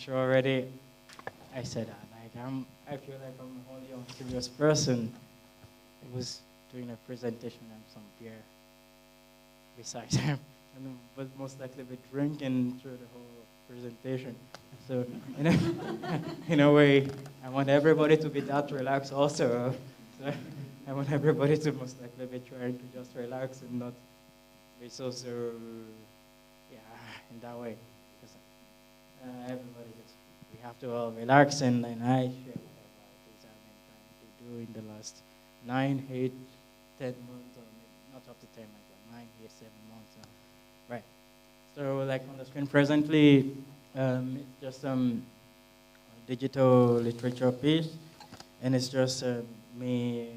sure already. I said that. I feel like I'm only a serious person. I was doing a presentation and some beer besides him, and but most likely be drinking through the whole presentation. So in a way, I want everybody to be that relaxed also. So I want everybody to most likely be trying to just relax and not be so yeah, in that way. Because everybody just, we have to all relax and I share whatever it is I've been trying to do in the last 9, 8, 10 months, or maybe not up to 10, like 9, 8, 7 months. Right. So like on the screen presently, it's just some digital literature piece, and it's just me.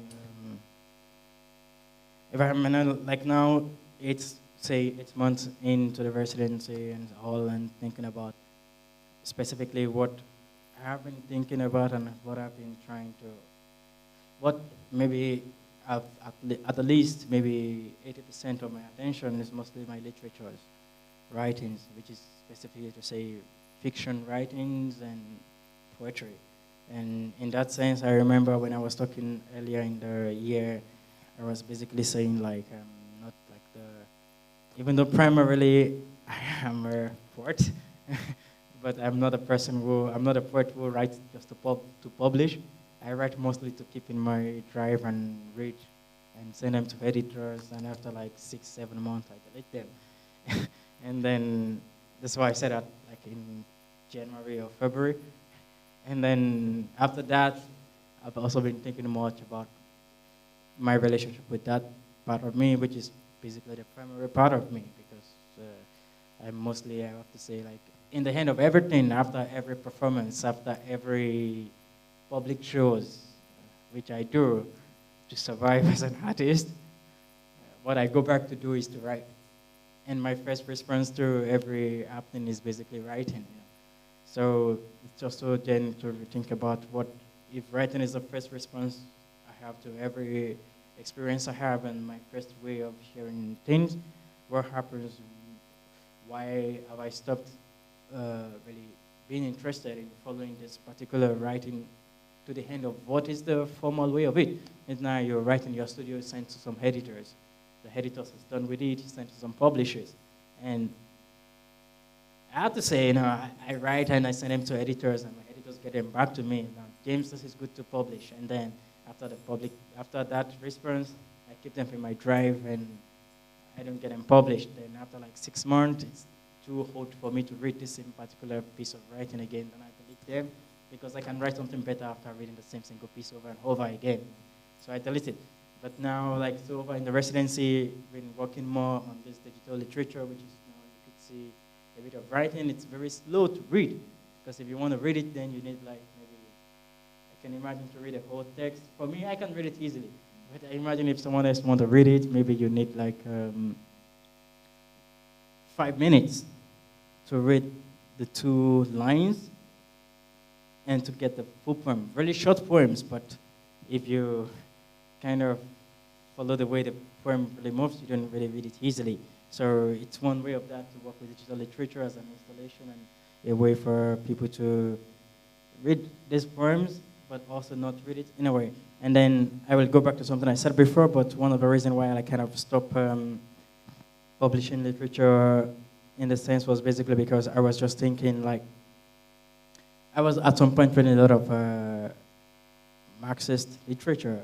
If I'm like now, it's say 8 months into the residency and all, and thinking about specifically what I've been thinking about and what I've been trying to, what maybe at the least maybe 80% of my attention is mostly my literatures, writings, which is specifically to say fiction writings and poetry. And in that sense, I remember when I was talking earlier in the year, I was basically saying like not like even though primarily I am a poet, but I'm not I'm not a poet who writes just to publish. I write mostly to keep in my drive and read and send them to editors, and after like 6, 7 months, I delete them. And then that's why I said that like in January or February. And then after that, I've also been thinking much about my relationship with that part of me, which is basically the primary part of me, because I'm mostly, I have to say, like in the hand of everything, after every performance, after every public shows, which I do to survive as an artist, what I go back to do is to write. And my first response to every happening is basically writing. So it's also then to think about what, if writing is the first response I have to every experience I have and my first way of sharing things, what happens, why have I stopped really being interested in following this particular writing to the end of what is the formal way of it. And now you're writing your studio, sent to some editors. The editors is done with it, sent to some publishers. And I have to say, I write and I send them to editors, and my editors get them back to me. Now, James, this is good to publish. And then after that response, I keep them in my drive, and I don't get them published. Then after like 6 months, it's too hard for me to read this in particular piece of writing again. Then I delete them because I can write something better after reading the same single piece over and over again. So I delete it. But now, like, so over in the residency, been working more on this digital literature, which is now you could see a bit of writing. It's very slow to read, because if you want to read it, then you need like maybe, I can imagine to read a whole text. For me, I can read it easily. But I imagine if someone else wants to read it, maybe you need like 5 minutes to read the 2 lines and to get the full poem. Really short poems, but if you kind of follow the way the poem really moves, you don't really read it easily. So it's one way of that, to work with digital literature as an installation and a way for people to read these poems, but also not read it in a way. And then I will go back to something I said before, but one of the reasons why I kind of stopped publishing literature in the sense was basically because I was just thinking like, I was at some point reading a lot of Marxist literature,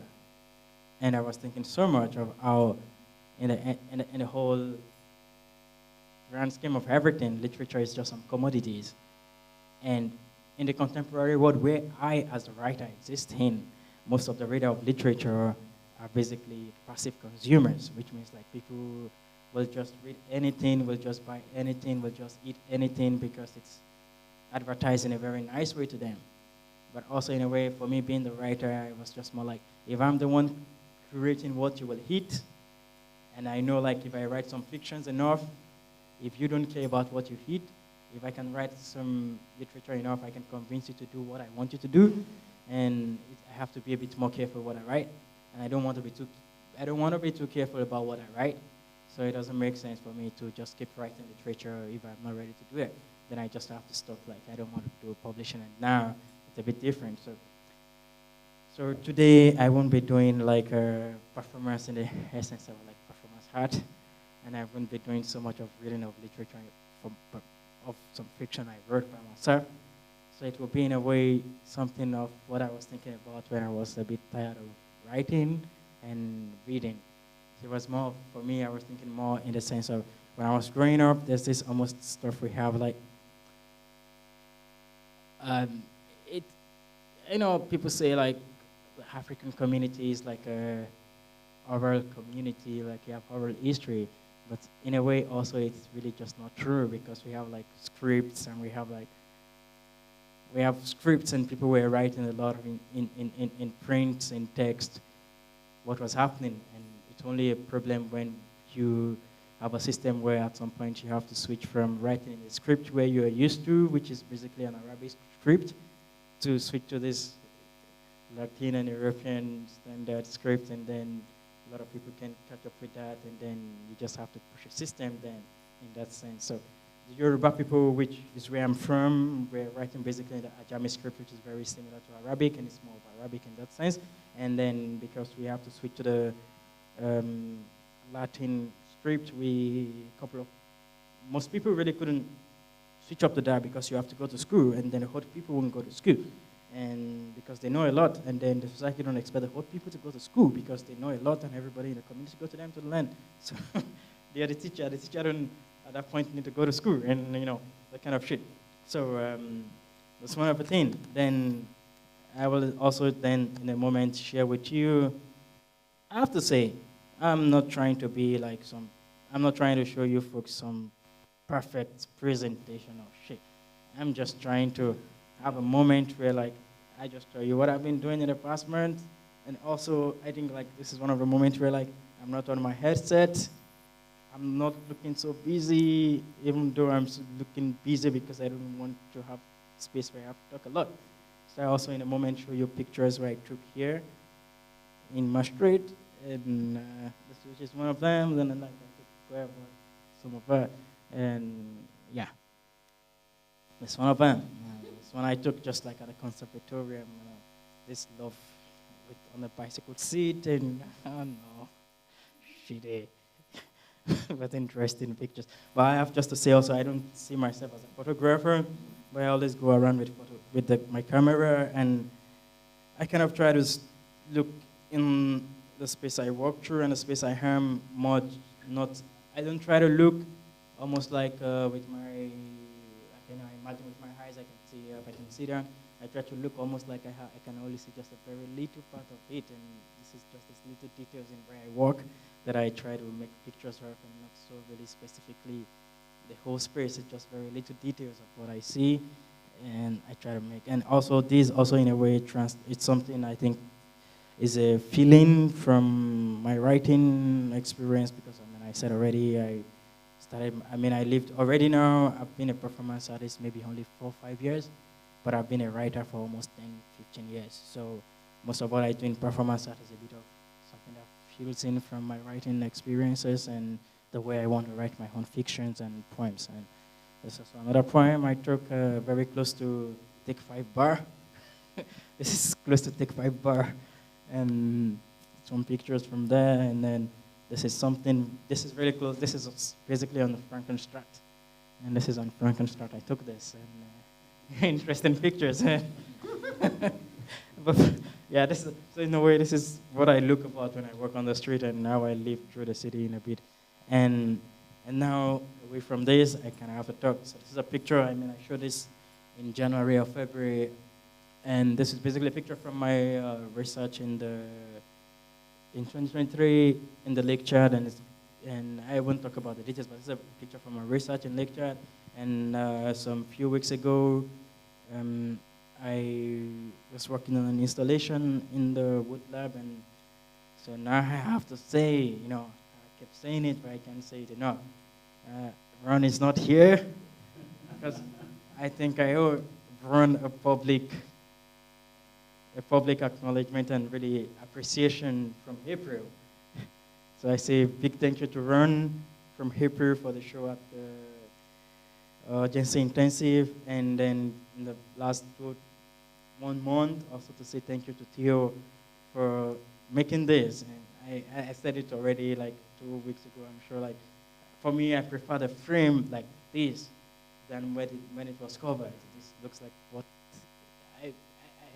and I was thinking so much of how in the whole grand scheme of everything, literature is just some commodities. And in the contemporary world where I, as a writer, exist in, most of the reader of literature are basically passive consumers, which means like people will just read anything, will just buy anything, will just eat anything because it's advertised in a very nice way to them. But also in a way, for me being the writer, it was just more like, if I'm the one curating what you will eat, and I know like if I write some fictions enough, if you don't care about what you eat, if I can write some literature enough, I can convince you to do what I want you to do. And I have to be a bit more careful what I write. And I don't want to be too careful about what I write. So it doesn't make sense for me to just keep writing literature if I'm not ready to do it. then I just have to stop. Like I don't want to do publishing, and now it's a bit different. So today I won't be doing like a performance in the essence of like performance art, and I won't be doing so much of reading of literature of some fiction I wrote by myself. So it will be in a way something of what I was thinking about when I was a bit tired of writing and reading. So it was more, for me, I was thinking more in the sense of when I was growing up, there's this almost stuff we have like, it, people say like the African community is like a oral community, like you have oral history, but in a way also it's really just not true because we have like scripts and we have scripts and people were writing a lot of in print, in text, what was happening. And it's only a problem when you have a system where at some point you have to switch from writing a script where you're used to, which is basically an Arabic script, to switch to this Latin and European standard script, and then a lot of people can catch up with that, and then you just have to push a system then in that sense. So the Yoruba people, which is where I'm from, we're writing basically the Ajami script, which is very similar to Arabic, and it's more of Arabic in that sense. And then because we have to switch to the Latin script, most people really couldn't switch up to that because you have to go to school, and then the Hot people won't go to school. And because they know a lot, and then the society don't expect the Hot people to go to school because they know a lot, and everybody in the community go to them to learn. So they are the teacher don't at that point need to go to school, and that kind of shit. So that's one of the things. Then I will also then in a moment share with you. I have to say, I'm not trying to be like I'm not trying to show you folks some perfect presentation of shit. I'm just trying to have a moment where like I just tell you what I've been doing in the past month, and also I think like this is one of the moments where like I'm not on my headset, I'm not looking so busy, even though I'm looking busy because I don't want to have space where I have to talk a lot. So I also in a moment show you pictures where I took here in Maastricht, and this which is one of them, then like I took wherever, some of that, and yeah, this one of them. This one I took just like at a conservatorium, this love on a bicycle seat, and oh no, shitty. But interesting pictures. But I have just to say also, I don't see myself as a photographer, but I always go around with my camera, and I kind of try to look in the space I walk through and the space I am much I don't try to look almost like with my, I imagine with my eyes I can see up, I can see down. I try to look almost like I can only see just a very little part of it, and this is just these little details in where I walk that I try to make pictures of, and not so really specifically the whole space. It's just very little details of what I see, and I try to make. And also this also in a way it's something I think is a feeling from my writing experience, because I said already I lived already now. I've been a performance artist maybe only 4 or 5 years, but I've been a writer for almost 10, 15 years. So most of what I do in performance art is a bit of something that fuels in from my writing experiences and the way I want to write my own fictions and poems. And this is another poem I took very close to Take 5 Bar. This is close to Take 5 Bar. And some pictures from there, and then this is really close. This is basically on the Frankenstadt. And this is on Frankenstadt. I took this, and interesting pictures. But yeah, so in a way, this is what I look about when I walk on the street, and now I live through the city in a bit. And now, away from this, I kind of have a talk. So this is a picture, I showed this in January or February, and this is basically a picture from my research in 2023 in the Lake Chad, and I won't talk about the details, but this is a picture from my research in Lake Chad. And some few weeks ago, I was working on an installation in the wood lab, and so now I have to say, I kept saying it, but I can't say it enough. Ron is not here, because I think I owe Ron a public acknowledgement and really appreciation from April. So I say big thank you to Ron from April for the show Just intensive, and then in the last 1 month, also to say thank you to Theo for making this. And I said it already like 2 weeks ago. I'm sure, like, for me, I prefer the frame like this than when it was covered. This looks like what I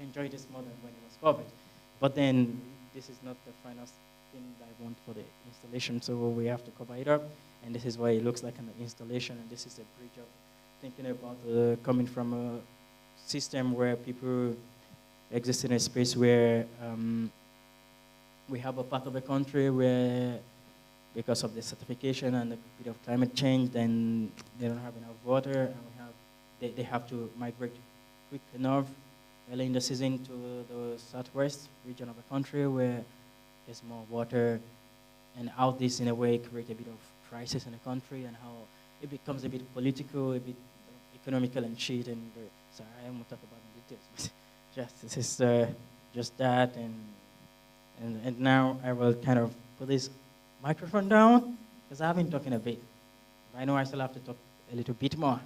enjoy this more than when it was covered. But then this is not the final thing that I want for the installation, so we have to cover it up. And this is what it looks like in the installation. And this is a bridge of thinking about coming from a system where people exist in a space where we have a part of the country where, because of the certification and a bit of climate change, then they don't have enough water, and they have to migrate quick enough early in the season to the southwest region of the country where there's more water, and how this in a way create a bit of crisis in the country, and how it becomes a bit political, a bit economical and shit. And sorry, I won't talk about the details, but just this is just that. And now I will kind of put this microphone down because I've been talking a bit. I know I still have to talk a little bit more.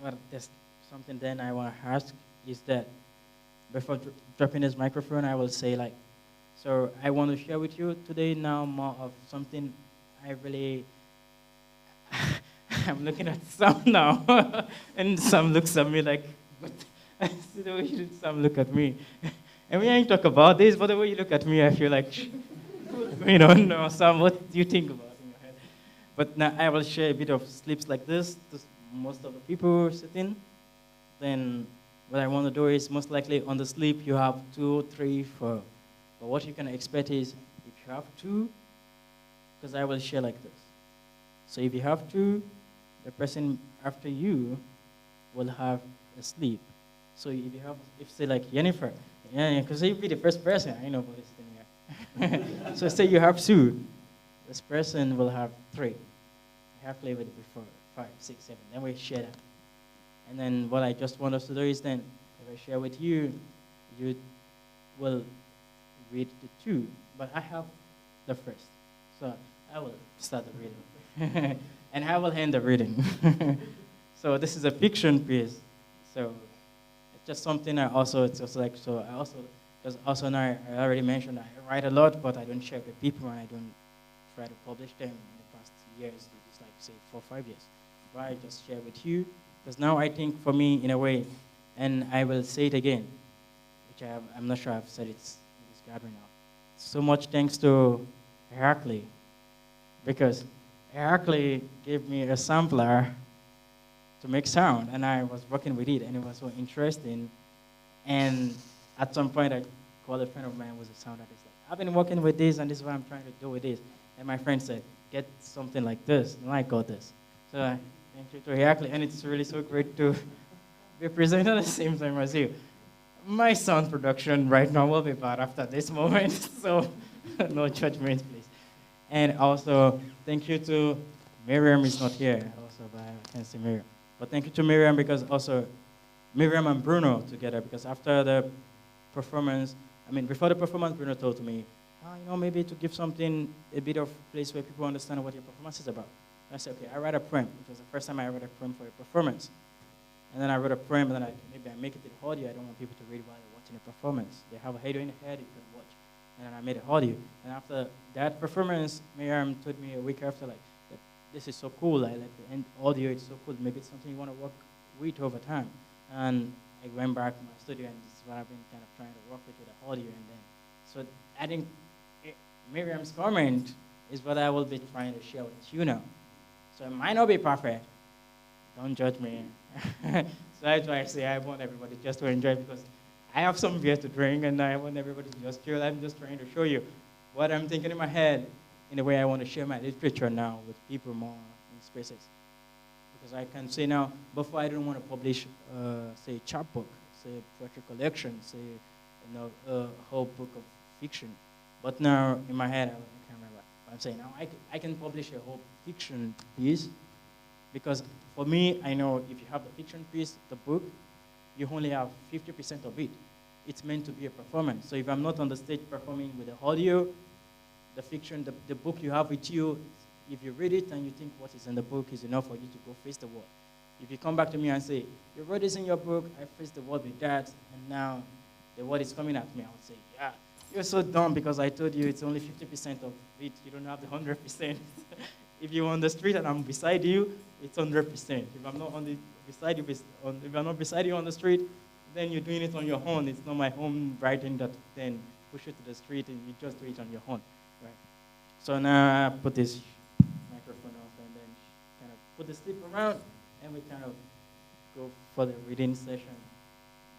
But there's something then I want to ask is that before dropping this microphone, I will say, like, so I want to share with you today now more of something I really, I'm looking at Sam now, and Sam looks at me like, but I see the way Sam look at me. And we ain't talk about this, but the way you look at me, I feel like, no, Sam, what do you think about in your head? But now I will share a bit of slips like this to most of the people sitting. Then what I want to do is most likely on the slip you have 2, 3, 4. But what you can expect is if you have 2, because I will share like this. So if you have 2, the person after you will have a slip. So if you have, if say like Jennifer, yeah, because you'll be the first person, I know about this thing here. So say you have 2, this person will have 3. I have played with it before, 5, 6, 7, then we share that. And then what I just want us to do is then, if I share with you, you will read the 2, but I have the first. So I will start the reading. And I will end the reading. So this is a fiction piece. So it's just something I also, it's also like, so I also, because also now I already mentioned I write a lot, but I don't share with people and I don't try to publish them in the past years, it's like say 4 or 5 years. But I just share with you, because now I think for me in a way, and I will say it again, which I'm not sure I've said it in this gathering now. So much thanks to Heracles, because Heracles gave me a sampler to make sound, and I was working with it, and it was so interesting. And at some point, I called a friend of mine who was a sound artist. Like, I've been working with this, and this is what I'm trying to do with this. And my friend said, get something like this, and I got this. So thank you to Heracles, and it's really so great to be presented at the same time as you. My sound production right now will be bad after this moment, so no judgment, please. And also, thank you to Miriam is not here, also, but I can't see Miriam. But thank you to Miriam because also Miriam and Bruno together, because after the performance, before the performance, Bruno told me, maybe to give something, a bit of place where people understand what your performance is about. And I said, okay, I write a poem, which was the first time I wrote a poem for a performance. And then I wrote a poem, and then maybe I make it in audio. I don't want people to read while they're watching a performance. They have a header in the head, you can watch. And then I made it audio. And after that performance, Miriam told me a week after, like, this is so cool. I like the audio, it's so cool. Maybe it's something you want to work with over time. And I went back to my studio, and this is what I've been kind of trying to work with the audio. And then, so I think Miriam's comment is what I will be trying to share with you now. So it might not be perfect. Don't judge me. So that's why I say I want everybody just to enjoy, because I have some beer to drink, and I want everybody to just chill. I'm just trying to show you what I'm thinking in my head in a way I want to share my literature now with people more in spaces. Because I can say now, before I didn't want to publish, say, a chapbook, say, a poetry collection, say, a whole book of fiction. But now, in my head, I can't remember what I'm saying. Now, I can publish a whole fiction piece, because for me, I know if you have the fiction piece, the book, you only have 50% of it. It's meant to be a performance. So if I'm not on the stage performing with the audio, the fiction, the book you have with you, if you read it and you think what is in the book is enough for you to go face the world. If you come back to me and say, you wrote this in your book, I faced the world with that, and now the word is coming at me, I would say, yeah, you're so dumb because I told you it's only 50% of it. You don't have the 100%. If you're on the street and I'm beside you, it's 100%. If I'm not beside you, if I'm not beside you on the street, then you're doing it on your own. It's not my own writing that then push you to the street and you just do it on your own, right? So now I put this microphone off and then kind of put the slip around and we kind of go for the reading session.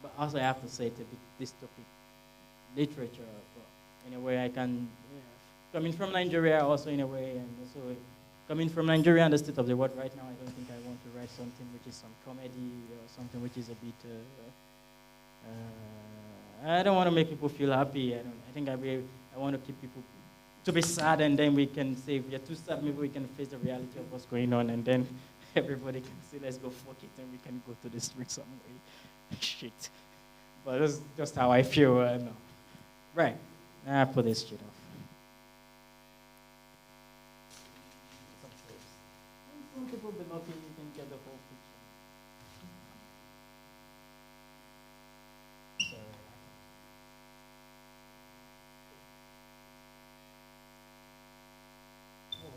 But also I have to say it's a bit dystopic literature, but in a way I can, coming from Nigeria also in a way, and also coming from Nigeria and the state of the world right now, I don't think I want to write something which is some comedy or something which is a bit, I don't want to make people feel happy. I think I want to keep people to be sad, and then we can say if you're too sad, maybe we can face the reality of what's going on, and then everybody can say, let's go fuck it, and we can go to the street some way. Shit. But that's just how I feel. No. Right. Now I put this shit off. Some people be lucky you can get the whole picture. Sorry.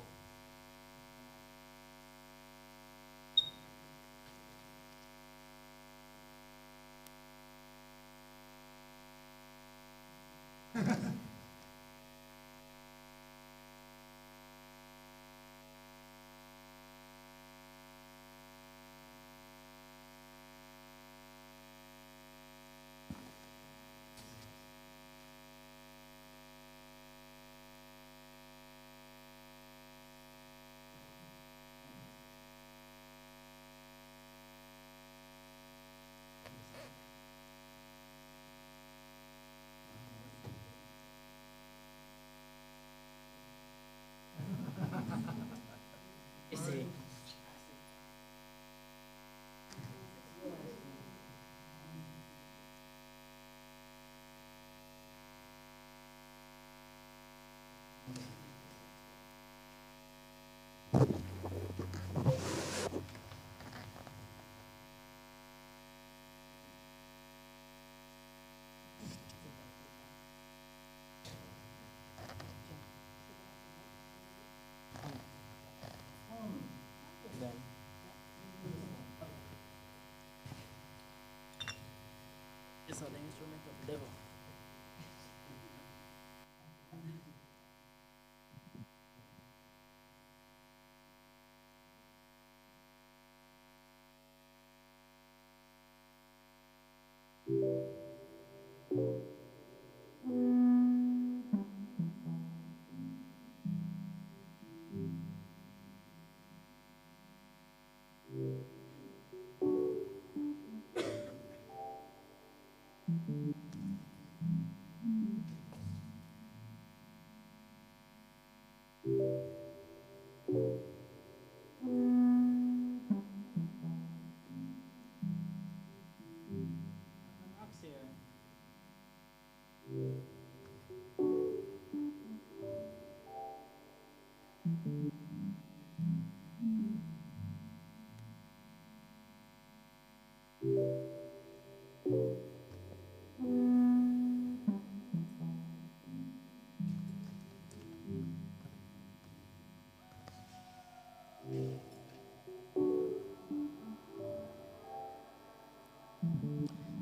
You see. These are the instruments of the devil.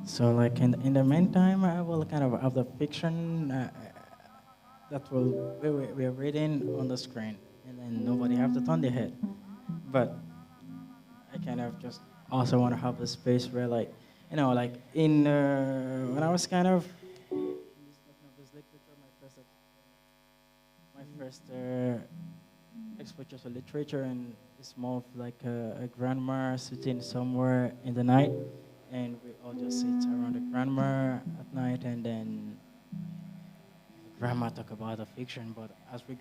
So like in the meantime, I will kind of have the fiction that we're reading on the screen, and then nobody have to turn their head. But I kind of just also want to have the space where like, like in when I was kind of this literature, my first exposure to literature, and it's more of like a grandma sitting somewhere in the night, and we all just sit around the grandma at night, and then grandma talk about the fiction. But as we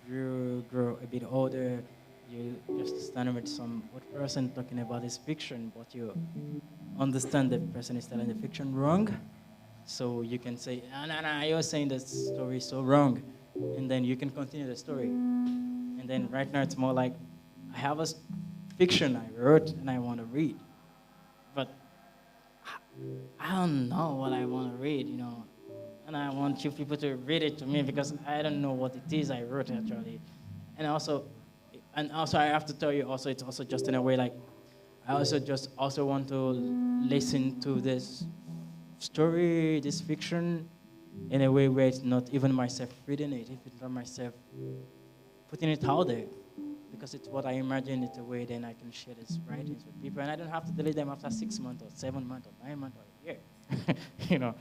grow a bit older, you just stand with some old person talking about his fiction, but you understand the person is telling the fiction wrong. So you can say, no, you're saying the story is so wrong. And then you can continue the story. And then right now it's more like I have fiction I wrote and I want to read. But I don't know what I want to read, and I want you people to read it to me because I don't know what it is I wrote actually. And also, I have to tell you also, it's also just in a way like I also just also want to listen to this story, this fiction, in a way where it's not even myself reading it, if it's not myself putting it out there, because it's what I imagine it's a way then I can share these writings with people, and I don't have to delete them after 6 months or 7 months or 9 months or a year. you know,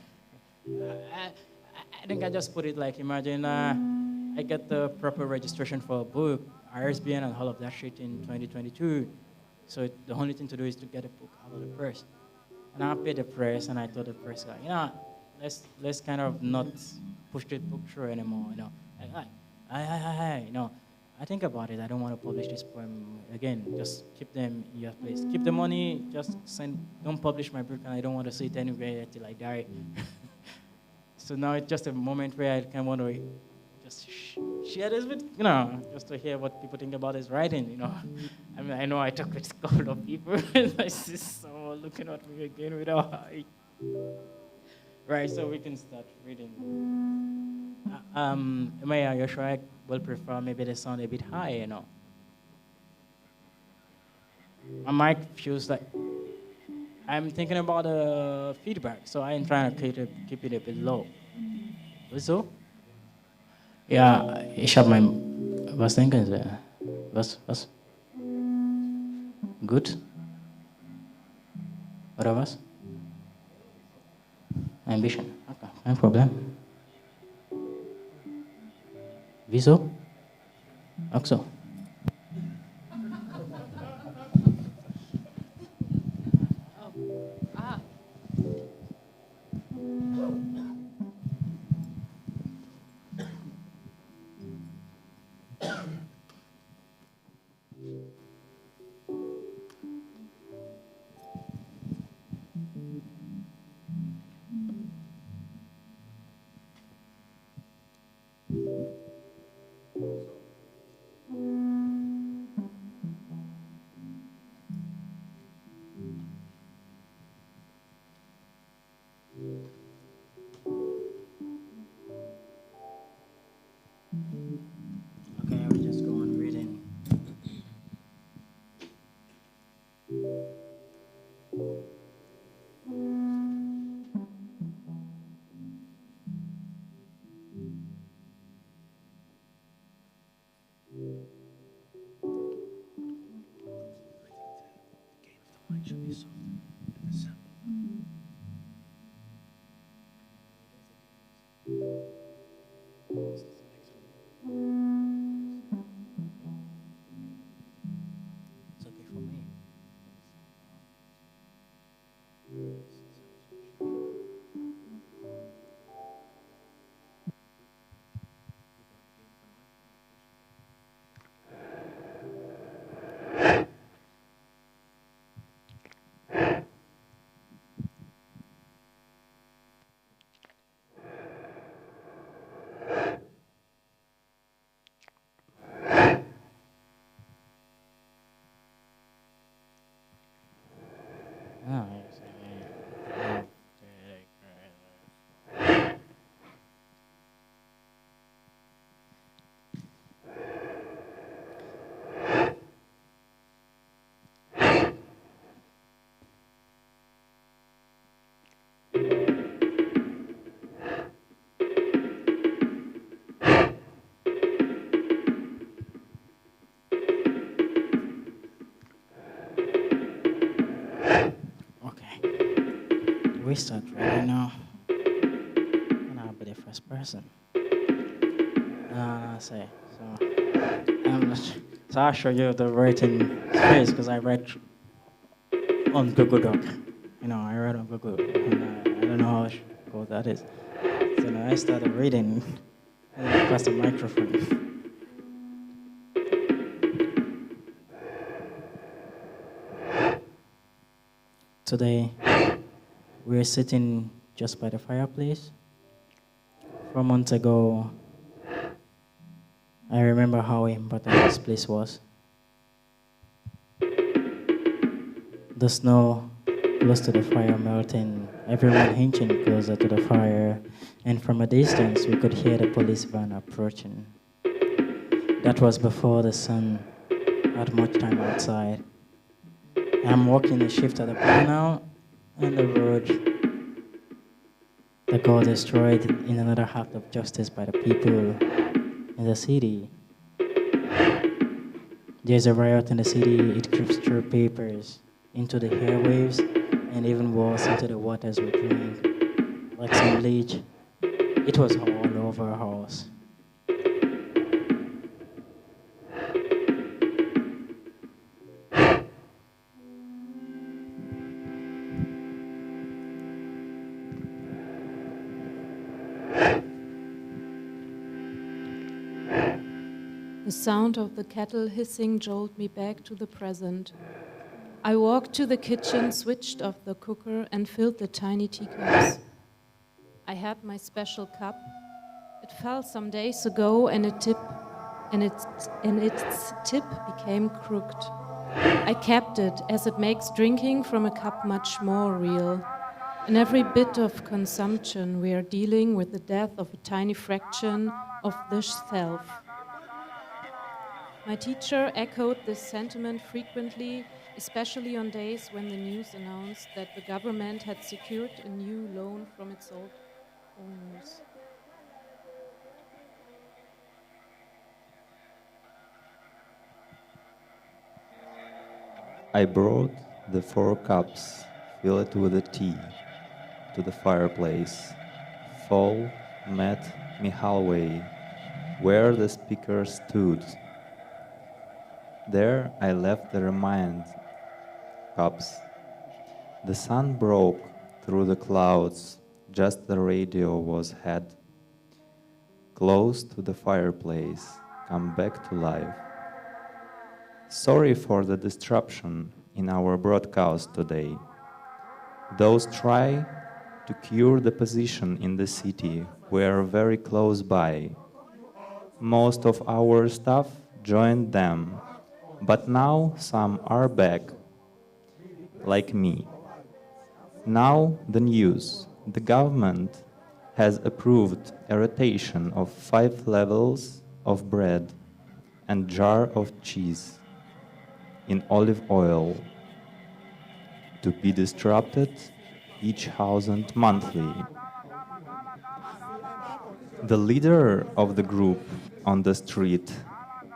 I think I just put it like imagine I get the proper registration for a book, ISBN and all of that shit in 2022. So the only thing to do is to get a book out of the press. And I paid the press, and I told the press, like, let's kind of not push the book through anymore. Like, I think about it. I don't want to publish this poem again. Just keep them in your place. Keep the money. Just send. Don't publish my book, and I don't want to see it anywhere till I die. So now it's just a moment where I kind of want to just share this with, just to hear what people think about his writing. I mean, I know I talk with a couple of people, and I see someone looking at me again with a eye. Right, so we can start reading. Maya, you're sure I will prefer maybe the sound a bit high, My mic feels like I'm thinking about feedback, so I'm trying to keep it a bit low. So? Ja, ich habe was denken Sie? Was? Gut? Oder was? Ein bisschen. Okay, kein Problem. Wieso? Ach so. Okay, I will just go on reading. Should be soft in the sample. It's okay for me. Oh, yes. Okay. We start right now. And I'll be the first person. Say so. So I'll show you the writing space because I write on Google Doc. I write on Google, and I don't know how cool that is. So now I started reading, and I press the microphone. Today, we're sitting just by the fireplace. 4 months ago, I remember how important this place was. The snow close to the fire melting, everyone inching closer to the fire, and from a distance we could hear the police van approaching. That was before the sun had much time outside. I'm walking a shift at the bar now, and the road that got destroyed in another act of justice by the people in the city. There's a riot in the city, it creeps through papers, into the airwaves, and even walls into the waters we drink. Like some bleach, it was all over our house. The sound of the kettle hissing jolted me back to the present. I walked to the kitchen, switched off the cooker, and filled the tiny teacups. I had my special cup. It fell some days ago, and its tip became crooked. I kept it, as it makes drinking from a cup much more real. In every bit of consumption, we are dealing with the death of a tiny fraction of the self. My teacher echoed this sentiment frequently, especially on days when the news announced that the government had secured a new loan from its old owners. I brought the 4 cups, filled with the tea, to the fireplace. Fall met me halfway, where the speaker stood. There I left the remaining cups. The sun broke through the clouds, just the radio was had. Close to the fireplace, come back to life. Sorry for the disruption in our broadcast today. Those try to cure the position in the city were very close by. Most of our staff joined them, but now some are back, like me. Now the news. The government has approved a rotation of 5 levels of bread and jar of cheese in olive oil to be distributed each 1,000 monthly. The leader of the group on the street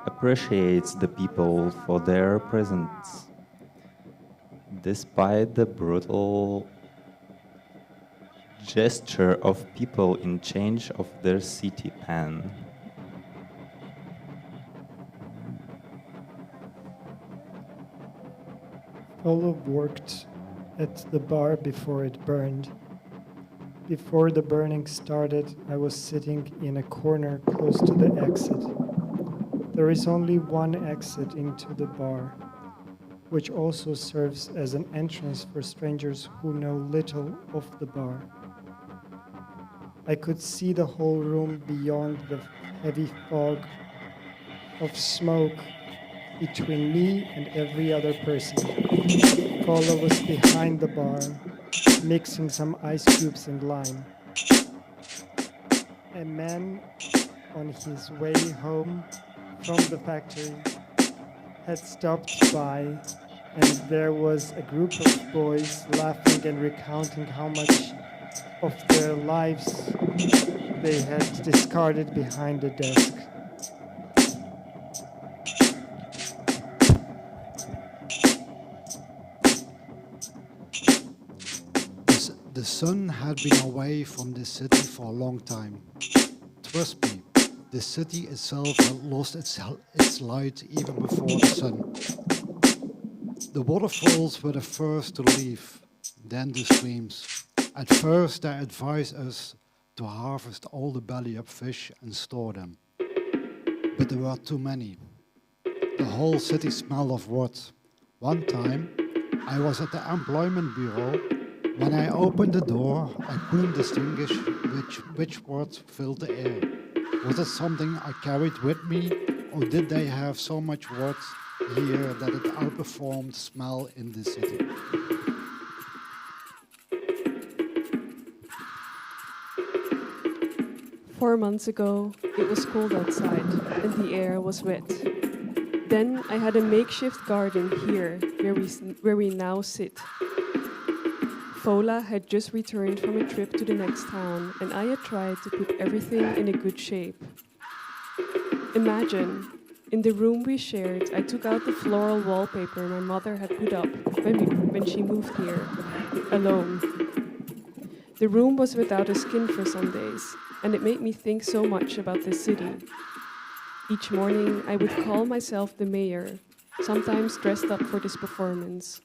appreciates the people for their presence, despite the brutal gesture of people in change of their city pan. Polo worked at the bar before it burned. Before the burning started, I was sitting in a corner close to the exit. There is only one exit into the bar, which also serves as an entrance for strangers who know little of the bar. I could see the whole room beyond the heavy fog of smoke between me and every other person. Polo was behind the bar, mixing some ice cubes and lime. A man on his way home from the factory had stopped by, and there was a group of boys laughing and recounting how much of their lives they had discarded behind the desk. The sun had been away from this city for a long time. Trust me, the city itself had lost its light even before the sun. The waterfalls were the first to leave, then the streams. At first they advised us to harvest all the belly-up fish and store them. But there were too many. The whole city smelled of rot. One time, I was at the employment bureau. When I opened the door, I couldn't distinguish which rot filled the air. Was it something I carried with me, or did they have so much wood here that it outperformed smell in the city? 4 months ago, it was cold outside and the air was wet. Then I had a makeshift garden here where we now sit. Fola had just returned from a trip to the next town and I had tried to put everything in a good shape. Imagine, in the room we shared, I took out the floral wallpaper my mother had put up when she moved here, alone. The room was without a skin for some days, and it made me think so much about this city. Each morning, I would call myself the mayor, sometimes dressed up for this performance.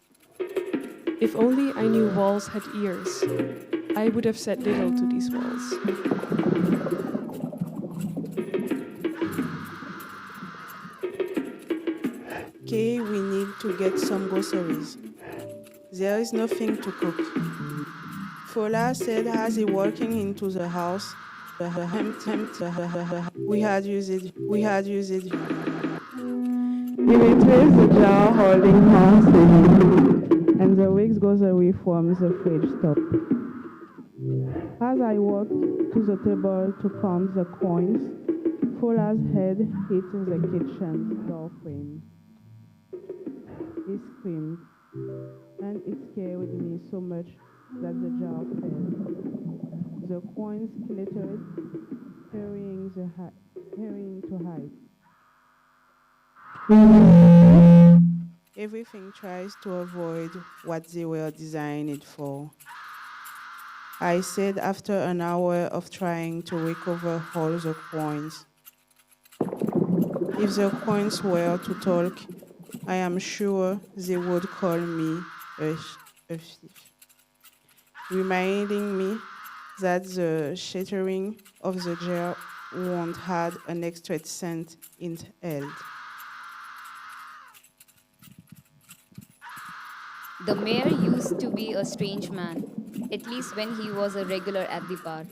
If only I knew walls had ears, I would have said little to these walls. Okay, we need to get some groceries. There is nothing to cook. Fola said as he walking into the house, we had used it. He retraced the jar holding house and the wicks goes away from the fridge top. As I walked to the table to count the coins, Fola's head hit the kitchen door frame. He screamed, and it scared me so much that the jar fell. The coins clattered, hurrying to hide. Everything tries to avoid what they were designed for. I said after an hour of trying to recover all the coins. If the coins were to talk, I am sure they would call me a thief, reminding me that the shattering of the jar won't have an extra cent in held. The mayor used to be a strange man, at least when he was a regular at the bar.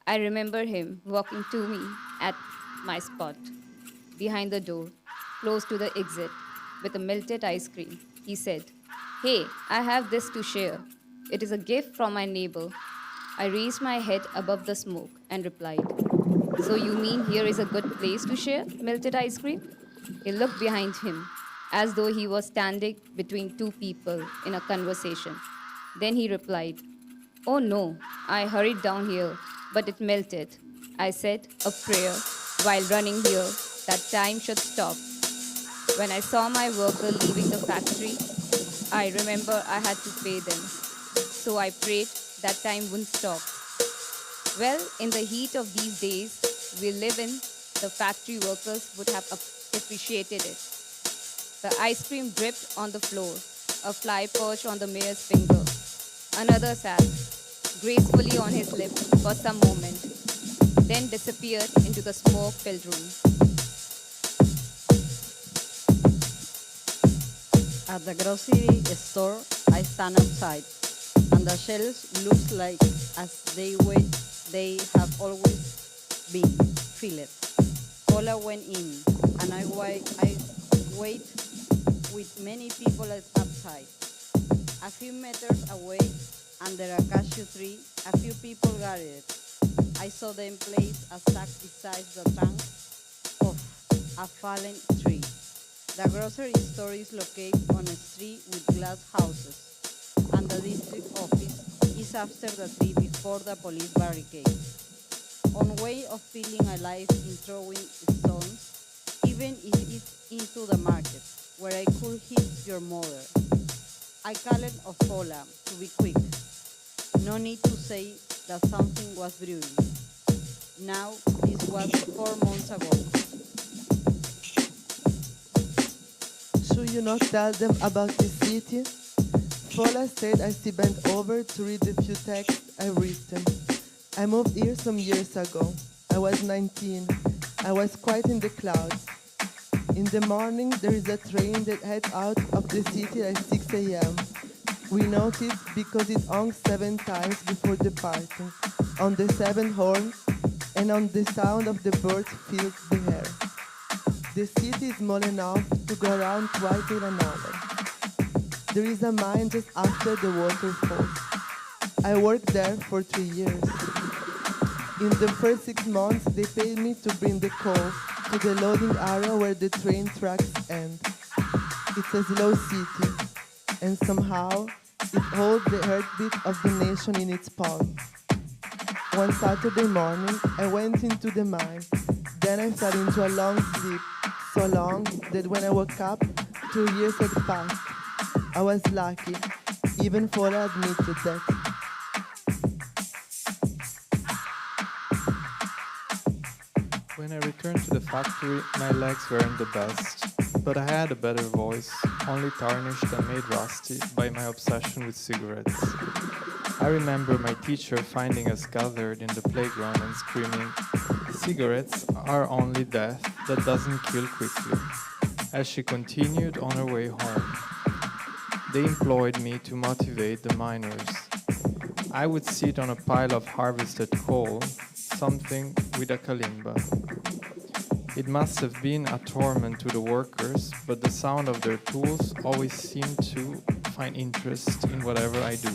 I remember him walking to me at my spot, behind the door, close to the exit, with a melted ice cream. He said, "Hey, I have this to share. It is a gift from my neighbor." I raised my head above the smoke and replied, "So you mean here is a good place to share melted ice cream?" He looked behind him, as though he was standing between two people in a conversation. Then he replied, "Oh no, I hurried down here, but it melted. I said a prayer while running here that time should stop. When I saw my worker leaving the factory, I remember I had to pay them. So I prayed that time wouldn't stop." Well, in the heat of these days we live in, the factory workers would have appreciated it. The ice cream dripped on the floor. A fly perched on the mayor's finger. Another sat gracefully on his lip for some moment, then disappeared into the smoke-filled room. At the grocery store, I stand outside, and the shelves look like as they have always been filled. Paula went in, and I wait with many people outside. A few meters away, under a cashew tree, a few people gathered. I saw them place a sack beside the trunk of a fallen tree. The grocery store is located on a street with glass houses, and the district office is after the tree before the police barricade. On way of feeling alive in throwing stones, even if it's into the market, where I could hit your mother. I called Ofola to be quick. No need to say that something was brewing. Now, this was 4 months ago. Should you not tell them about the city? Fola said as he bent over to read the few texts I written. I moved here some years ago. I was 19. I was quite in the clouds. In the morning, there is a train that heads out of the city at 6 a.m. We noticed because it honks 7 times before departing. On the 7th horn, and on the sound of the birds fills the air. The city is small enough to go around twice in an hour. There is a mine just after the waterfall. I worked there for 3 years. In the first 6 months, they paid me to bring the coal to the loading area where the train tracks end. It's a slow city, and somehow it holds the heartbeat of the nation in its palm. One Saturday morning, I went into the mine. Then I fell into a long sleep, so long that when I woke up, 2 years had passed. I was lucky, even Fola admitted that. When I returned to the factory, my legs weren't the best, but I had a better voice, only tarnished and made rusty by my obsession with cigarettes. I remember my teacher finding us gathered in the playground and screaming, "Cigarettes are only death that doesn't kill quickly," as she continued on her way home. They employed me to motivate the miners. I would sit on a pile of harvested coal, something with a kalimba. It must have been a torment to the workers, but the sound of their tools always seemed to find interest in whatever I do.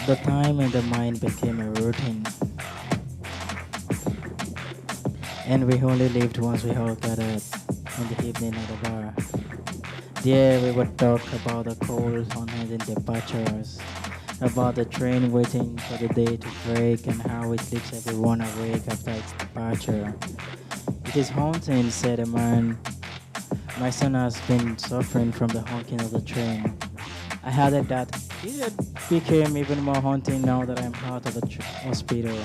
The time in the mine became a routine, and we only lived once we all gathered in the evening at the bar. There we would talk about the coal on-handed departures, about the train waiting for the day to break and how it keeps everyone awake after its departure. "It is haunting," said a man. "My son has been suffering from the honking of the train." I added that it became even more haunting now that I'm out of the hospital.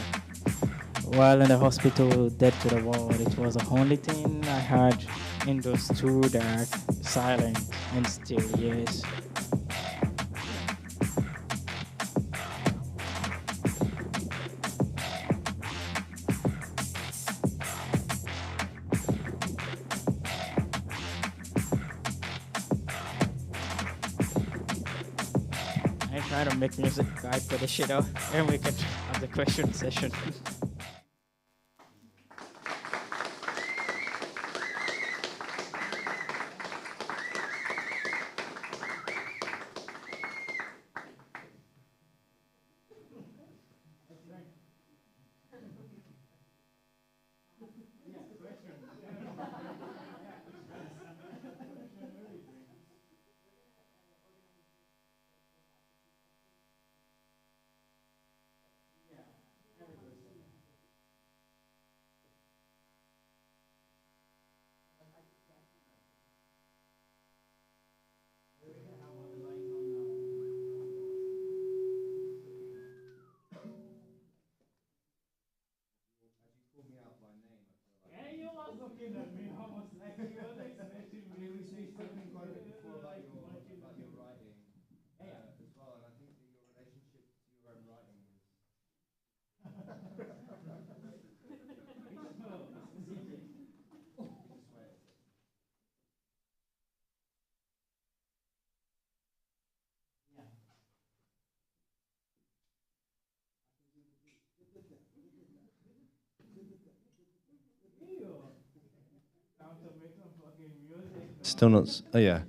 While in the hospital, dead to the world, it was the only thing I had in those 2 dark, silent, and still years. I try to make music guide for the shit out, and we can have the question session. Still not. Oh yeah.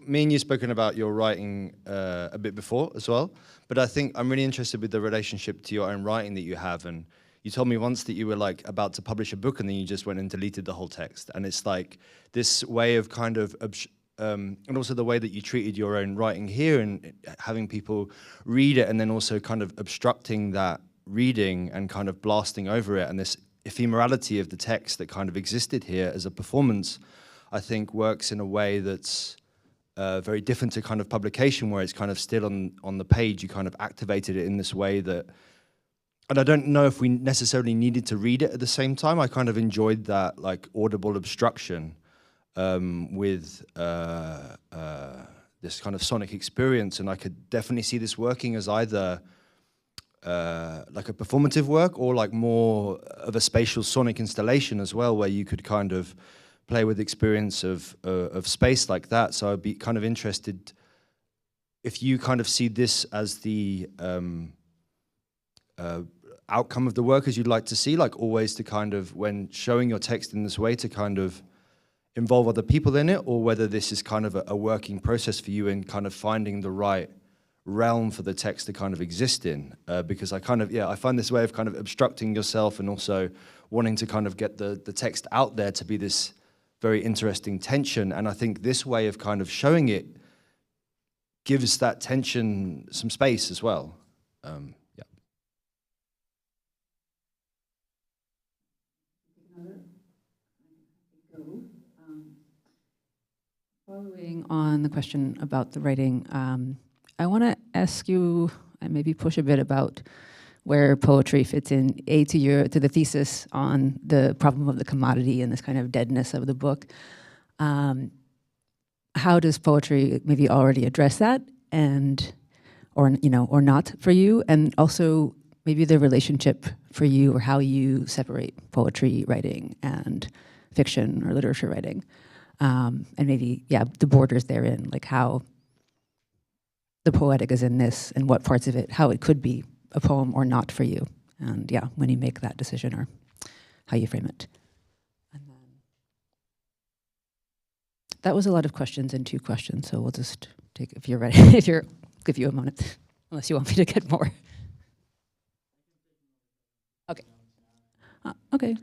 Me and you spoken about your writing a bit before as well, but I think I'm really interested with the relationship to your own writing that you have. And you told me once that you were like about to publish a book and then you just went and deleted the whole text. And it's like this way of kind of, and also the way that you treated your own writing here and having people read it and then also kind of obstructing that reading and kind of blasting over it, and this ephemerality of the text that kind of existed here as a performance, I think works in a way that's very different to kind of publication, where it's kind of still on the page. You kind of activated it in this way that and I don't know if we necessarily needed to read it at the same time. I kind of enjoyed that like audible obstruction with this kind of sonic experience, and I could definitely see this working as either like a performative work or like more of a spatial sonic installation as well, where you could kind of play with the experience of space like that. So I'd be kind of interested if you kind of see this as the outcome of the work as you'd like to see, like always to kind of, when showing your text in this way, to kind of involve other people in it, or whether this is kind of a working process for you in kind of finding the right realm for the text to kind of exist in. Because I kind of, yeah, I find this way of kind of obstructing yourself and also wanting to kind of get the text out there to be this very interesting tension. And I think this way of kind of showing it gives that tension some space as well. Yeah. Following on the question about the writing, I want to ask you, and maybe push a bit about where poetry fits in, to the thesis on the problem of the commodity and this kind of deadness of the book. How does poetry maybe already address that, or not for you, and also maybe the relationship for you, or how you separate poetry writing and fiction or literature writing, and maybe, yeah, the borders therein, like how the poetic is in this, and what parts of it, how it could be a poem or not for you, and yeah, when you make that decision or how you frame it. And then that was a lot of questions in 2 questions, so we'll just take, if you're ready, give you a moment, unless you want me to get more. Okay. Okay.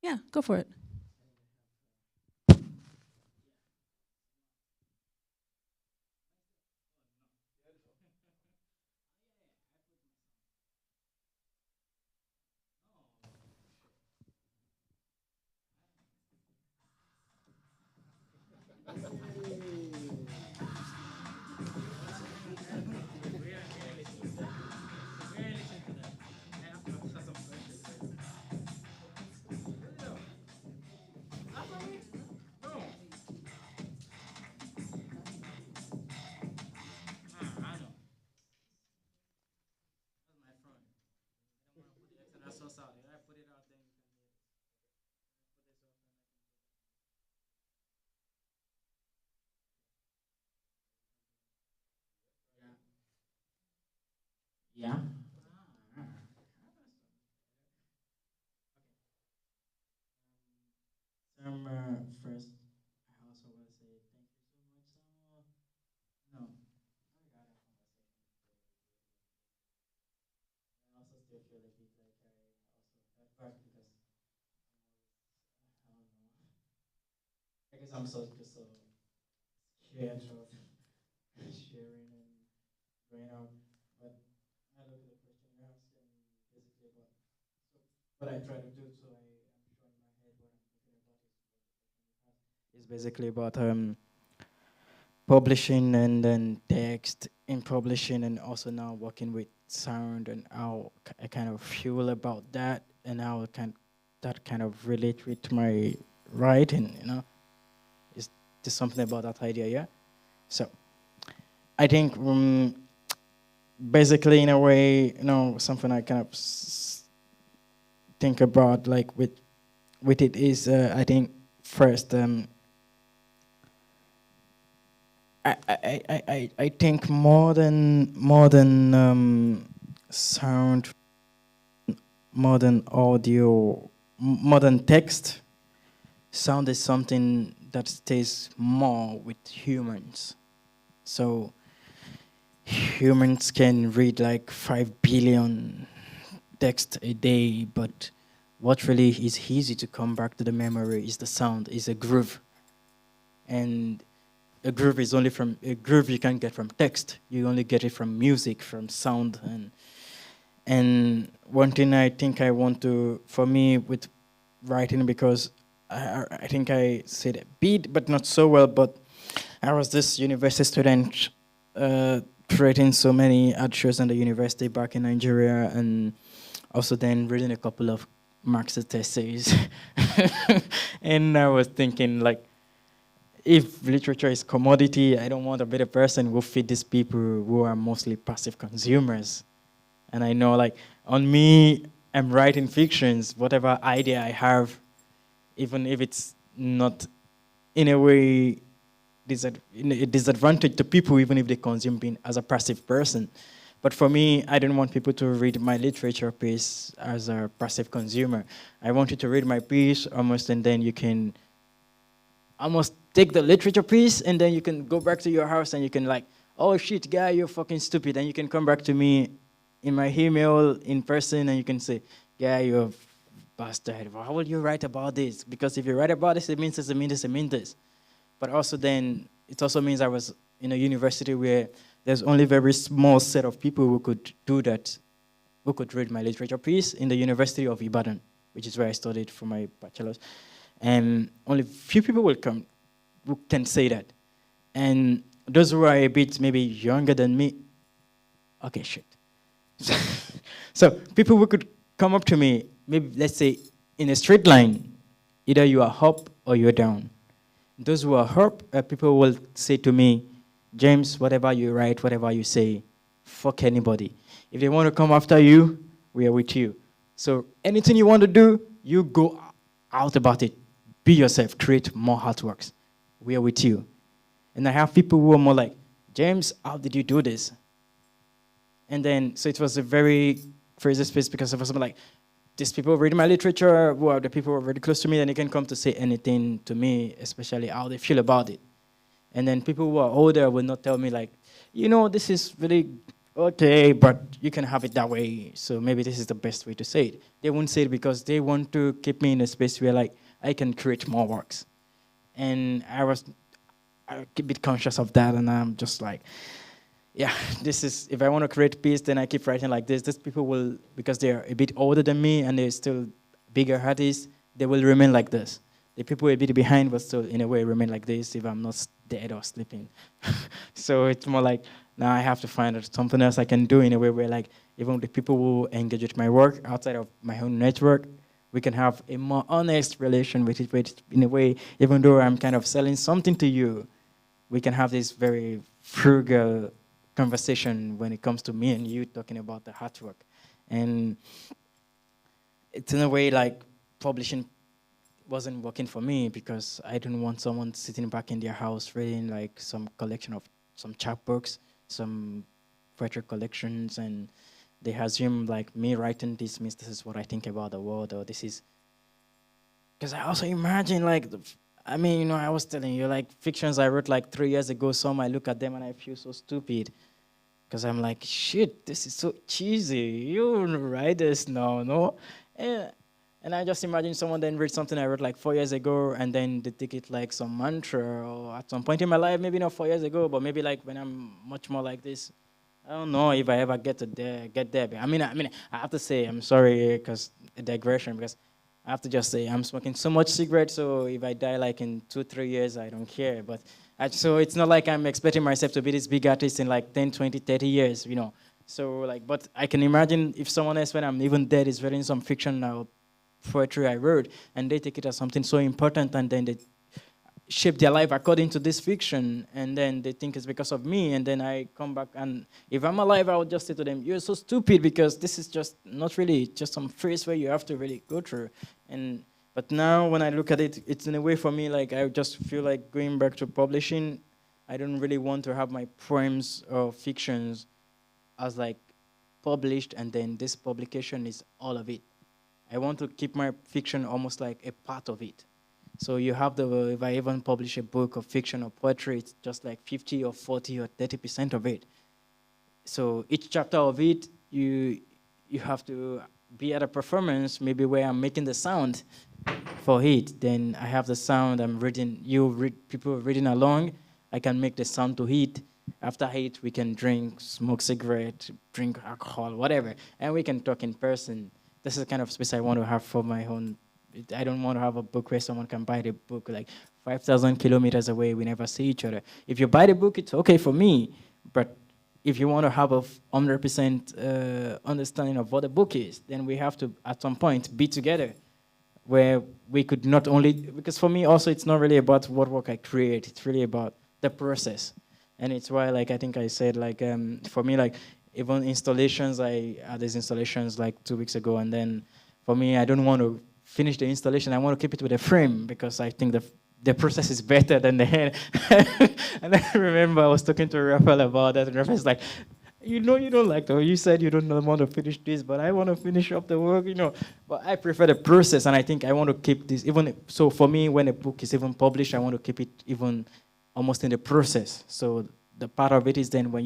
Yeah, go for it. Yeah. First, I also want to say thank you so much, Samuel. No, I got a conversation with you. I also still feel a bit like I also hurt back because I don't know. I guess I'm so just so scared of sharing and going out. But I look at the question you asked, and basically what I try to do, so I am sure in my head what I'm thinking about is what the question you asked is basically about publishing and then text in publishing, and also now working with sound, and how I kind of feel about that, and how that kind of relate with my writing, is just something about that idea, yeah? So I think basically in a way, something I kind of think about like with it is, I think first, I think more than sound, more than audio, more than text, sound is something that stays more with humans. So humans can read like 5 billion texts a day, but what really is easy to come back to the memory is the sound, is a groove. And a groove is only from a groove you can't get from text. You only get it from music, from sound, and one thing I think I want to, for me with writing, because I think I said a bit, but not so well. But I was this university student creating so many art shows in the university back in Nigeria, and also then reading a couple of Marxist essays. And I was thinking, like, if literature is commodity, I don't want to be the person who feed these people who are mostly passive consumers. And I know, like, on me, I'm writing fictions, whatever idea I have, even if it's not in a way a disadvantage to people, even if they consume being as a passive person. But for me, I don't want people to read my literature piece as a passive consumer. I want you to read my piece almost, and then you can almost take the literature piece, and then you can go back to your house and you can like, oh shit, guy, you're fucking stupid. And you can come back to me in my email in person and you can say, yeah, you're a bastard. Why would you write about this? Because if you write about this, it means this, it means this, it means this. But also then, it also means I was in a university where there's only a very small set of people who could do that, who could read my literature piece in the University of Ibadan, which is where I studied for my bachelor's. And only few people will come who can say that. And those who are a bit maybe younger than me, okay, shit. So people who could come up to me, maybe let's say in a straight line, either you are up or you're down. Those who are up, people will say to me, James, whatever you write, whatever you say, fuck anybody. If they want to come after you, we are with you. So anything you want to do, you go out about it. Be yourself, create more artworks. We are with you. And I have people who are more like, James, how did you do this? And then, so it was a very crazy space because I was like, these people reading my literature, who are the people who are very close to me, and they can come to say anything to me, especially how they feel about it. And then people who are older will not tell me like, you know, this is really okay, but you can have it that way. So maybe this is the best way to say it. They won't say it because they want to keep me in a space where like I can create more works. And I was a bit conscious of that, and I'm just like, yeah, this is, if I want to create peace, then I keep writing like this. These people will, because they're a bit older than me and they're still bigger artists, they will remain like this. The people a bit behind will still, in a way, remain like this if I'm not dead or sleeping. So it's more like, now I have to find something else I can do in a way where, like, even the people who engage with my work outside of my own network, we can have a more honest relation with it in a way, even though I'm kind of selling something to you, we can have this very frugal conversation when it comes to me and you talking about the artwork. And it's in a way like publishing wasn't working for me because I didn't want someone sitting back in their house reading like some collection of some chapbooks, some poetry collections, and they assume like me writing this means this is what I think about the world, or this is, because I also imagine like, I mean, you know, I was telling you like fictions I wrote like 3 years ago, some I look at them and I feel so stupid because I'm like, shit, this is so cheesy. You write this now, no? And I just imagine someone then read something I wrote like 4 years ago and then they take it like some mantra, or at some point in my life, maybe not 4 years ago, but maybe like when I'm much more like this. I don't know if I ever get there. I mean, I have to say, I'm sorry, because a digression, because I have to just say I'm smoking so much cigarettes, so if I die like in 2-3 years, I don't care. But so it's not like I'm expecting myself to be this big artist in like 10, 20, 30 years, you know. So like, but I can imagine if someone else, when I'm even dead, is reading some fiction now, poetry I wrote, and they take it as something so important, and then they shape their life according to this fiction, and then they think it's because of me, and then I come back, and if I'm alive, I would just say to them, you're so stupid, because this is just not really just some phrase where you have to really go through. But now when I look at it, it's in a way for me, like I just feel like going back to publishing. I don't really want to have my poems or fictions as like published, and then this publication is all of it. I want to keep my fiction almost like a part of it. So you have if I even publish a book of fiction or poetry, it's just like 50 or 40 or 30% of it. So each chapter of it, you have to be at a performance, maybe where I'm making the sound for it. Then I have the sound, I'm reading, people reading along, I can make the sound to it. After it, we can drink, smoke cigarette, drink alcohol, whatever, and we can talk in person. This is the kind of space I want to have for my own I don't want to have a book where someone can buy the book like 5,000 kilometers away. We never see each other. If you buy the book, it's okay for me. But if you want to have a 100% understanding of what the book is, then we have to, at some point, be together, where we could not only, because for me also, it's not really about what work I create. It's really about the process. And it's why, like, I think I said, like, for me, like, even installations, I had these installations like 2 weeks ago, and then for me, I don't want to finish the installation. I want to keep it with a frame because I think the process is better than the head. And I remember I was talking to Raphael about that, and Raphael's like, you know, you don't like, you said you don't want to finish this, but I want to finish up the work, you know. But I prefer the process, and I think I want to keep this, even, so for me, when a book is even published, I want to keep it even almost in the process. So the part of it is then when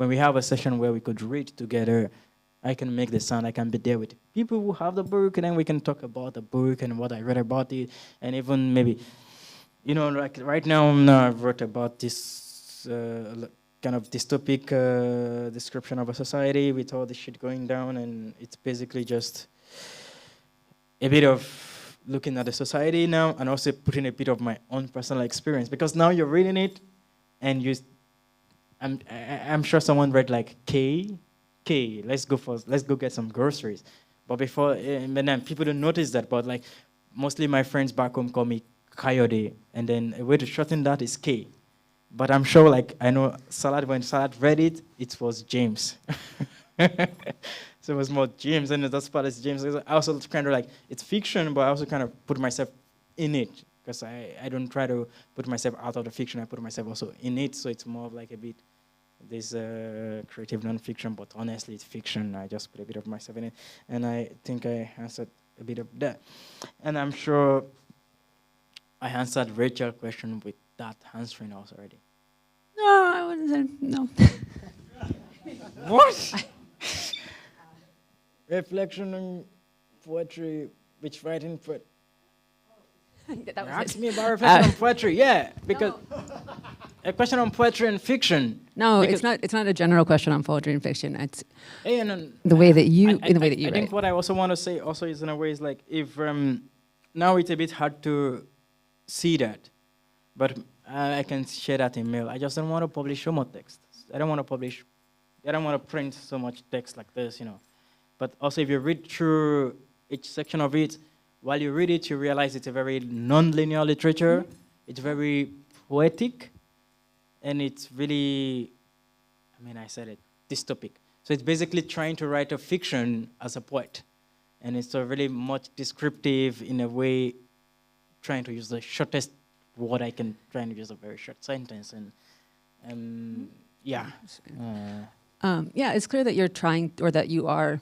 we have a session where we could read together, I can make the sound, I can be there with people who have the book, and then we can talk about the book and what I read about it, and even maybe, you know, like right now I've wrote about this kind of dystopic description of a society with all this shit going down, and it's basically just a bit of looking at the society now and also putting a bit of my own personal experience, because now you're reading it and I'm sure someone read like K, let's go get some groceries. But before, and then people don't notice that, but like mostly my friends back home call me Coyote, and then a way to shorten that is K. But I'm sure, like, I know when Salad read it, it was James. So it was more James, and that's part is James. I also kind of like, it's fiction, but I also kind of put myself in it, because I don't try to put myself out of the fiction, I put myself also in it, so it's more of like a bit, this creative non-fiction, but honestly it's fiction. I just put a bit of myself in it, and I think I answered a bit of that. And I'm sure I answered Rachel's question with that answering also already. No, I wouldn't say no. What? Reflection on poetry, which writing for... Ask me about reflection on poetry, yeah, because a question on poetry and fiction. No, it's not a general question on poetry and fiction. It's the way that you I write. think what I also want to say also is in a way is like, if now it's a bit hard to see that, but I can share that in mail. I just don't want to publish so much text. I don't want to print so much text like this, you know. But also, if you read through each section of it, while you read it, you realize it's a very non-linear literature. Mm-hmm. It's very poetic, and it's really, I said it, dystopic. So it's basically trying to write a fiction as a poet. And it's really much descriptive in a way, trying to use the shortest word I can, trying to use a very short sentence. And yeah. Yeah, it's clear that you're trying, or that you're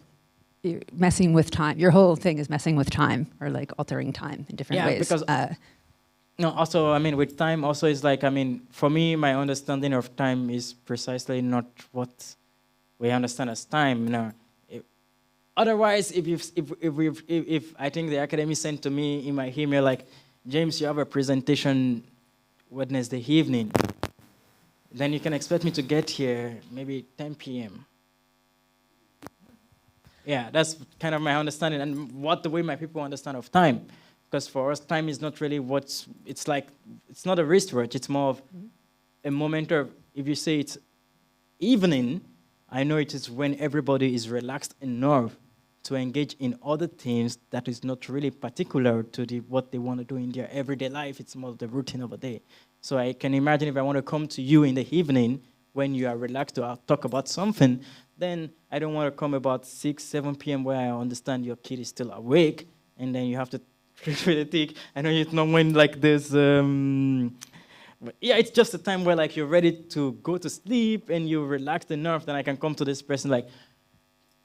messing with time. Your whole thing is messing with time, or like altering time in different ways. Because no, also, with time also is like, for me, my understanding of time is precisely not what we understand as time. No. Otherwise, if I think the academy sent to me in my email like, James, you have a presentation Wednesday evening, then you can expect me to get here maybe 10 p.m. Yeah, that's kind of my understanding, and the way my people understand of time. Because for us, time is not really it's like, it's not a wristwatch, it's more of a moment of, if you say it's evening, I know it is when everybody is relaxed enough to engage in other things that is not really particular to what they want to do in their everyday life. It's more the routine of a day. So I can imagine if I want to come to you in the evening when you are relaxed to talk about something, then I don't want to come about 6, 7 p.m. where I understand your kid is still awake, and then you have to really think. I know it's not when like there's, it's just a time where like you're ready to go to sleep and you're relaxed enough, then I can come to this person like,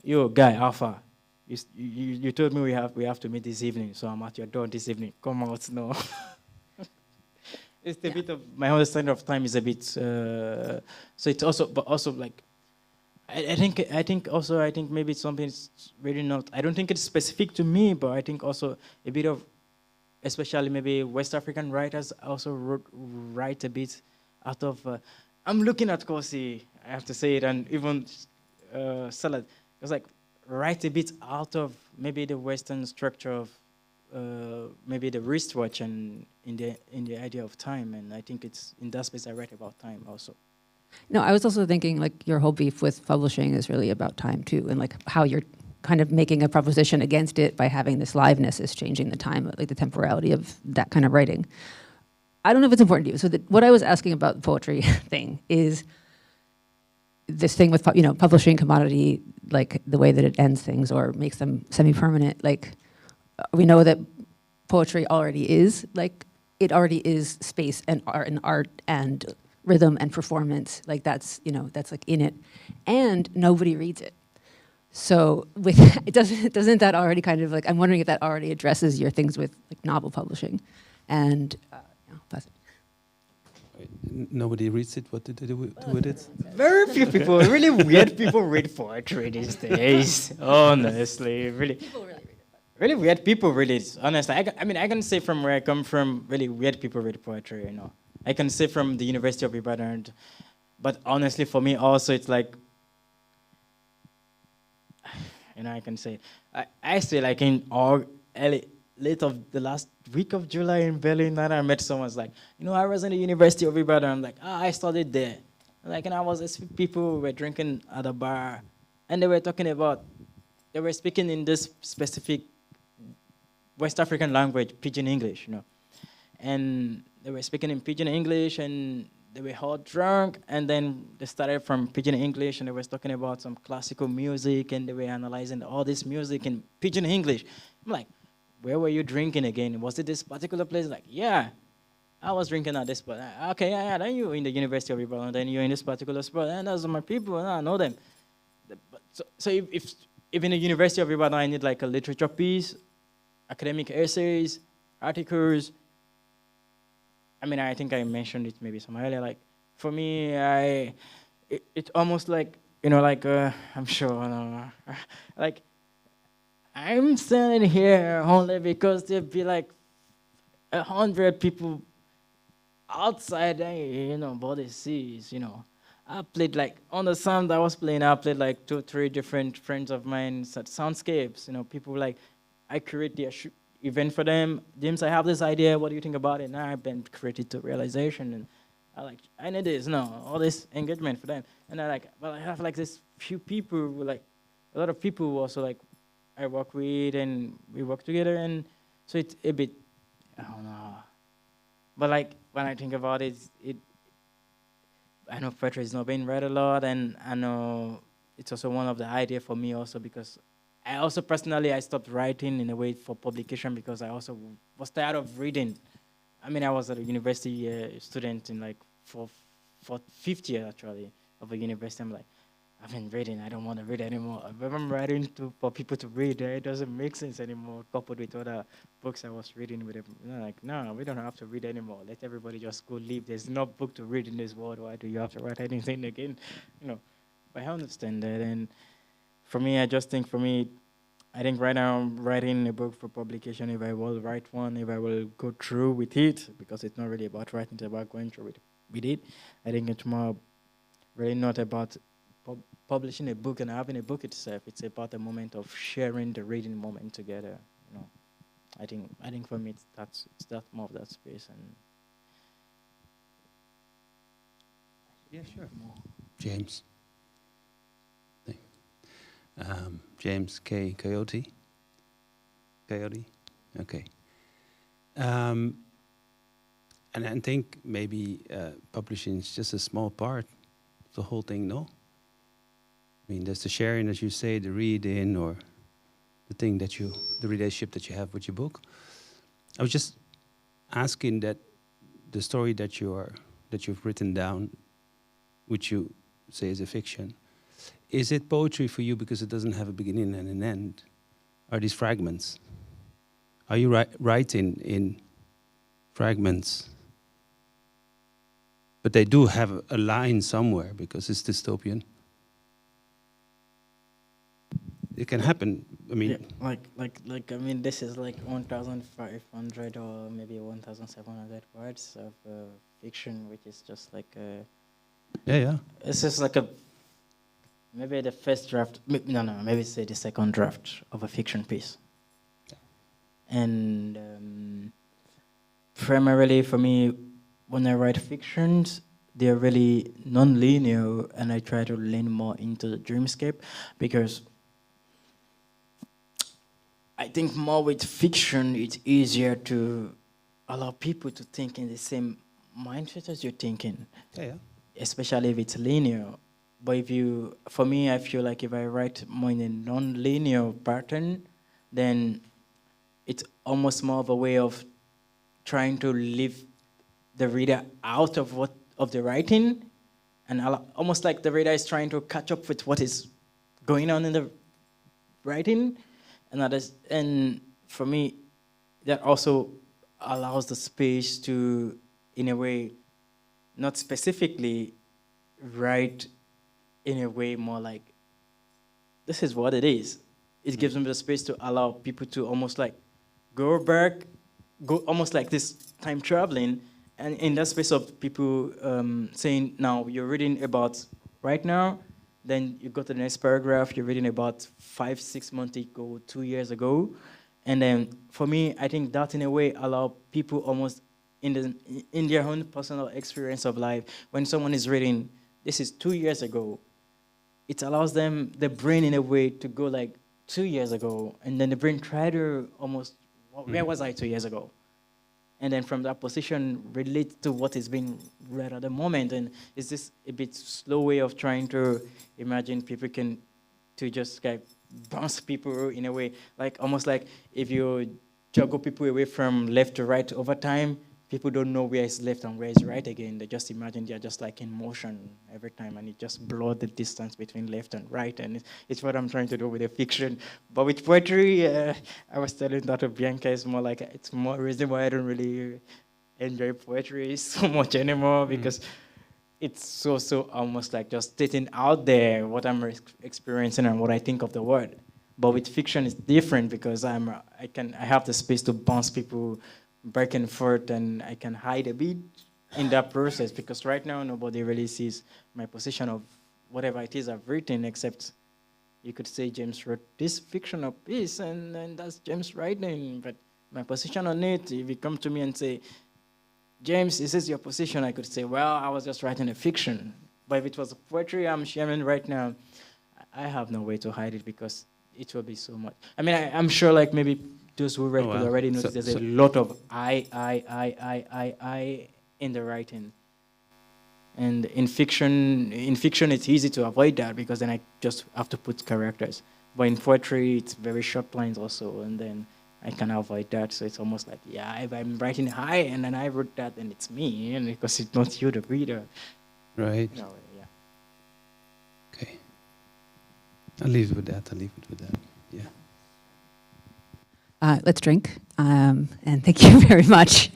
yo, guy, Alpha, you told me we have to meet this evening, so I'm at your door this evening. Come out now. It's a bit of, my understanding of time is a bit, so it's also, but also like, I think maybe it's something it's really not, I don't think it's specific to me, but I think also a bit of, especially maybe West African writers also write a bit out of, I'm looking at Kosi, I have to say it, and even Salad, it was like, write a bit out of maybe the Western structure of maybe the wristwatch and in the idea of time, and I think it's in that space I write about time also. No, I was also thinking like your whole beef with publishing is really about time too, and like how you're kind of making a proposition against it by having this liveness is changing the time, like the temporality of that kind of writing. I don't know if it's important to you. So what I was asking about the poetry thing is this thing with, you know, publishing commodity, like the way that it ends things or makes them semi-permanent. Like we know that poetry already is, like it already is space and art and rhythm and performance. Like that's, you know, that's like in it, and nobody reads it. So with doesn't that already kind of like, I'm wondering if that already addresses your things with like novel publishing, and you know, that's it. Nobody reads it. What did they do with it? Very few people, really weird people read poetry these days. Honestly, really. People really read it. Really weird people read it. Honestly, I mean, I can say from where I come from, really weird people read poetry. You know, I can say from the University of Ibadan, but honestly, for me also, it's like, you know, I can say, I say like in late of the last week of July in Berlin, and I met someone like, you know, I was in the University of Ibadan. I'm like, I studied there. Like, and I was people were drinking at a bar, and they were talking about, they were speaking in this specific West African language, Pidgin English, you know, and they were speaking in Pidgin English, and they were all drunk, and then they started from Pidgin English, and they were talking about some classical music, and they were analyzing all this music in Pidgin English. I'm like, where were you drinking again? Was it this particular place? Like, yeah, I was drinking at this spot. Okay, yeah, then you're in the University of Ibadan, then you're in this particular spot, and those are my people, and I know them. So if in the University of Ibadan I need like a literature piece, academic essays, articles, I mean, I think I mentioned it maybe some earlier, like, for me, it's almost like, you know, like, I'm sure, like, I'm standing here only because there'd be like 100 people outside, you know, body seas, you know. I played like, on the sound I was playing, I played like 2 or 3 different friends of mine at soundscapes, you know, people like, I create the event for them. James, I have this idea, what do you think about it? Now I've been created to realization, and I need this, no, all this engagement for them. And I like, well, I have like this few people who like, a lot of people who also like, I work with, and we work together, and so it's a bit, I don't know. But like, when I think about it, I know poetry is not being read a lot, and I know it's also one of the ideas for me also, because I also personally, I stopped writing in a way for publication because I also was tired of reading. I mean, I was a university student in like fifth year actually of a university. I'm like, I've been reading, I don't want to read anymore. If I'm writing for people to read, it doesn't make sense anymore, coupled with other books I was reading with them. You know, like, no, we don't have to read anymore. Let everybody just go live. There's no book to read in this world. Why do you have to write anything again? You know, but I understand that. And for me, I just think I think right now I'm writing a book for publication. If I will write one, if I will go through with it, because it's not really about writing, it's about going through with it. I think it's more really not about publishing a book and having a book itself. It's about the moment of sharing the reading moment together. You know, I think for me it's that more of that space. And yeah, sure. James. James K. Coyote. Okay. And I think maybe publishing is just a small part of the whole thing, no? I mean, there's the sharing, as you say, the reading, or the relationship that you have with your book. I was just asking that the story that you've written down, which you say is a fiction, is it poetry for you because it doesn't have a beginning and an end? Are these fragments? Are you writing in fragments? But they do have a line somewhere because it's dystopian. It can happen. I mean, yeah, like I mean, this is like 1,500 or maybe 1,700 words of fiction, which is just like yeah. It's just like maybe the first draft. Maybe say the second draft of a fiction piece. And primarily for me, when I write fictions, they're really non-linear, and I try to lean more into the dreamscape, because I think more with fiction, it's easier to allow people to think in the same mindset as you're thinking. Yeah. Especially if it's linear. But if you, for me, I feel like if I write more in a non-linear pattern, then it's almost more of a way of trying to leave the reader out of the writing, and almost like the reader is trying to catch up with what is going on in the writing, and for me, that also allows the space to, in a way, not specifically write in a way more like, this is what it is. It gives them the space to allow people to almost like go back, go almost like this time traveling, and in that space of people saying, now you're reading about right now, then you go to the next paragraph, you're reading about 5-6 months ago, 2 years ago. And then for me, I think that in a way allow people almost in their own personal experience of life, when someone is reading, this is 2 years ago, it allows them, the brain in a way to go like 2 years ago, and then the brain try to almost, where was I 2 years ago? And then from that position, relate to what is being read at the moment. And it's this a bit slow way of trying to imagine people can, to just like bounce people in a way, like almost like if you juggle people away from left to right over time, people don't know where is left and where is right again. They just imagine they're just like in motion every time, and it just blurs the distance between left and right. And it's what I'm trying to do with the fiction. But with poetry, I was telling that to Bianca, it's more like, it's more reason why I don't really enjoy poetry so much anymore, because it's so almost like just stating out there what I'm experiencing and what I think of the word. But with fiction, it's different, because I have the space to bounce people back and forth, and I can hide a bit in that process, because right now nobody really sees my position of whatever it is I've written, except you could say James wrote this fictional piece, and that's James writing. But my position on it, if you come to me and say, James, this is your position, I could say, well, I was just writing a fiction. But if it was poetry I'm sharing right now, I have no way to hide it, because it will be so much. I mean, I'm sure like maybe those who read could already notice there's a lot of I in the writing. And in fiction, it's easy to avoid that, because then I just have to put characters. But in poetry, it's very short lines also, and then I can avoid that. So it's almost like, yeah, if I'm writing high and then I wrote that, then it's me, and because it's not you, the reader. Right. No, yeah. Okay. I'll leave it with that. Yeah. Let's drink, and thank you very much.